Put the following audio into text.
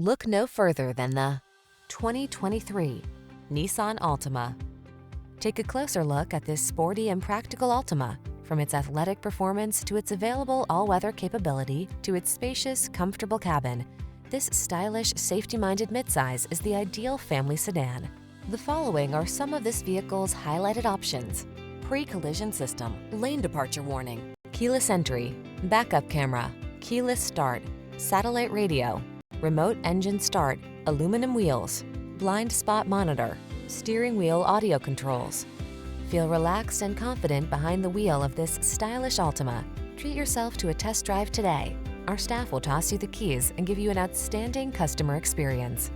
Look no further than the 2023 Nissan Altima. Take a closer look at this sporty and practical Altima. From its athletic performance to its available all-weather capability to its spacious, comfortable cabin, this stylish, safety-minded midsize is the ideal family sedan. The following are some of this vehicle's highlighted options: pre-collision system, lane departure warning, keyless entry, backup camera, keyless start, satellite radio, remote engine start, aluminum wheels, blind spot monitor, steering wheel audio controls. Feel relaxed and confident behind the wheel of this stylish Altima. Treat yourself to a test drive today. Our staff will toss you the keys and give you an outstanding customer experience.